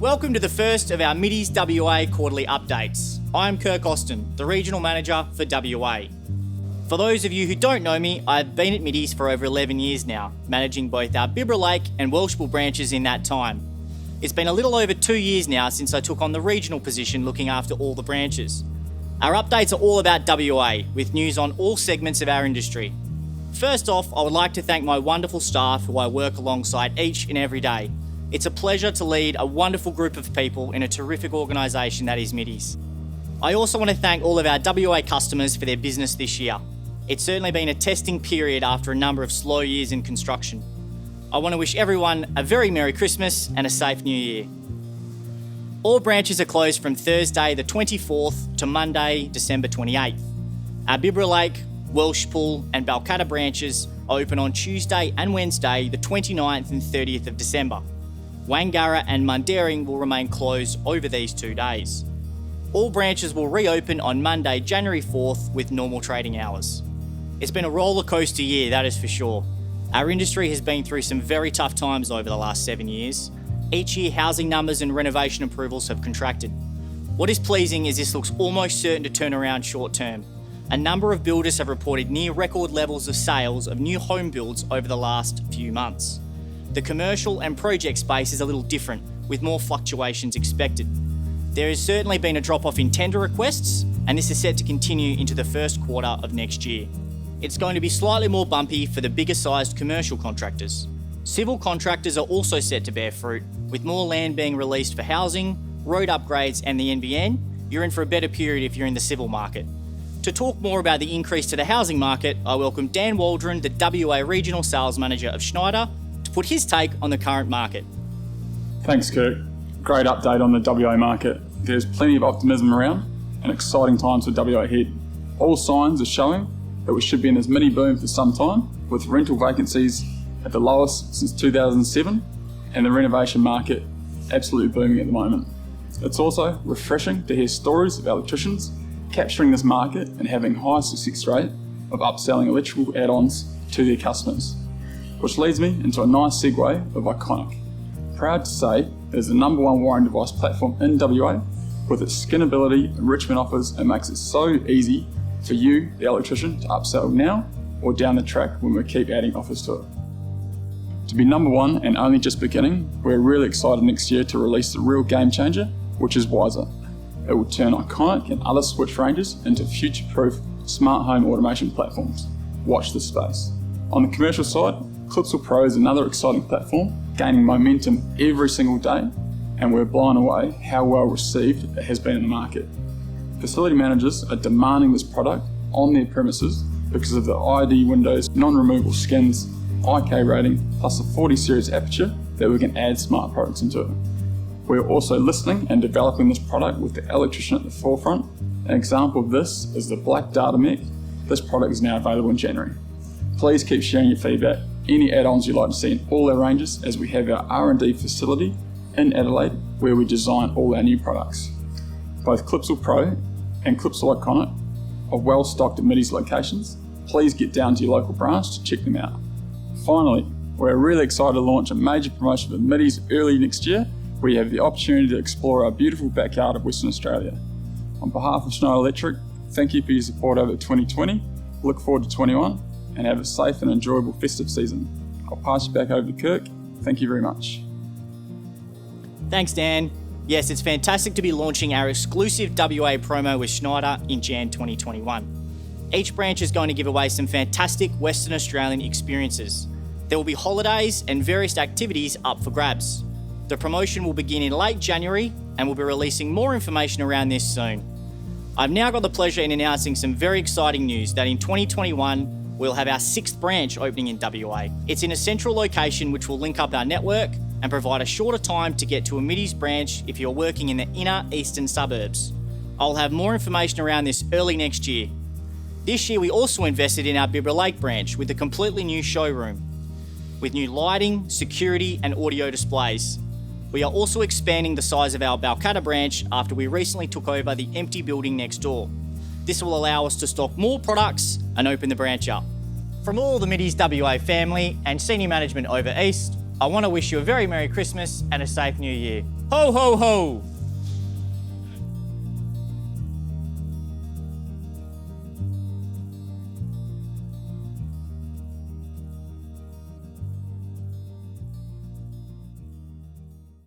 Welcome to the first of our Middies WA quarterly updates. I'm Kirk Austin, the Regional Manager for WA. For those of you who don't know me, I've been at Middies for over 11 years now, managing both our Bibra Lake and Welshpool branches in that time. It's been a little over 2 years now since I took on the regional position looking after all the branches. Our updates are all about WA, with news on all segments of our industry. First off, I would like to thank my wonderful staff who I work alongside each and every day. It's a pleasure to lead a wonderful group of people in a terrific organisation that is Middies. I also want to thank all of our WA customers for their business this year. It's certainly been a testing period after a number of slow years in construction. I want to wish everyone a very Merry Christmas and a safe New Year. All branches are closed from Thursday the 24th to Monday, December 28th. Our Bibra Lake, Welshpool and Balcatta branches are open on Tuesday and Wednesday the 29th and 30th of December. Wangara and Mundaring will remain closed over these 2 days. All branches will reopen on Monday, January 4th with normal trading hours. It's been a roller coaster year, that is for sure. Our industry has been through some very tough times over the last 7 years. Each year, housing numbers and renovation approvals have contracted. What is pleasing is this looks almost certain to turn around short term. A number of builders have reported near record levels of sales of new home builds over the last few months. The commercial and project space is a little different, with more fluctuations expected. There has certainly been a drop-off in tender requests, and this is set to continue into the first quarter of next year. It's going to be slightly more bumpy for the bigger-sized commercial contractors. Civil contractors are also set to bear fruit, with more land being released for housing, road upgrades and the NBN. You're in for a better period if you're in the civil market. To talk more about the increase to the housing market, I welcome Dan Waldron, the WA Regional Sales Manager of Schneider, to put his take on the current market. Thanks, Kirk. Great update on the WA market. There's plenty of optimism around and exciting times for WA ahead. All signs are showing that we should be in this mini boom for some time, with rental vacancies at the lowest since 2007 and the renovation market absolutely booming at the moment. It's also refreshing to hear stories of electricians capturing this market and having high success rate of upselling electrical add-ons to their customers. Which leads me into a nice segue of Iconic. Proud to say it is the number one wiring device platform in WA with its skinability, enrichment offers, and makes it so easy for you, the electrician, to upsell now or down the track when we keep adding offers to it. To be number one and only just beginning, we're really excited next year to release the real game changer, which is Wiser. It will turn Iconic and other switch ranges into future-proof smart home automation platforms. Watch this space. On the commercial side, Clipsal Pro is another exciting platform, gaining momentum every single day, and we're blown away how well received it has been in the market. Facility managers are demanding this product on their premises because of the ID Windows non-removable skins, IK rating, plus a 40 series aperture that we can add smart products into it. We're also listening and developing this product with the electrician at the forefront. An example of this is the Black Data Mech. This product is now available in January. Please keep sharing your feedback, any add-ons you'd like to see in all our ranges, as we have our R&D facility in Adelaide where we design all our new products. Both Clipsal Pro and Clipsal Iconic are well stocked at Middies locations. Please get down to your local branch to check them out. Finally, we're really excited to launch a major promotion for Middies early next year, where you have the opportunity to explore our beautiful backyard of Western Australia. On behalf of Schneider Electric, thank you for your support over 2020. Look forward to 21 and have a safe and enjoyable festive season. I'll pass you back over to Kirk. Thank you very much. Thanks, Dan. Yes, it's fantastic to be launching our exclusive WA promo with Schneider in Jan 2021. Each branch is going to give away some fantastic Western Australian experiences. There will be holidays and various activities up for grabs. The promotion will begin in late January and we'll be releasing more information around this soon. I've now got the pleasure in announcing some very exciting news that in 2021, we'll have our 6th branch opening in WA. It's in a central location which will link up our network and provide a shorter time to get to a Middies branch if you're working in the inner eastern suburbs. I'll have more information around this early next year. This year we also invested in our Bibra Lake branch with a completely new showroom, with new lighting, security and audio displays. We are also expanding the size of our Balcatta branch after we recently took over the empty building next door. This will allow us to stock more products and open the branch up. From all the Middies WA family and senior management over East, I want to wish you a very Merry Christmas and a safe New Year. Ho ho ho!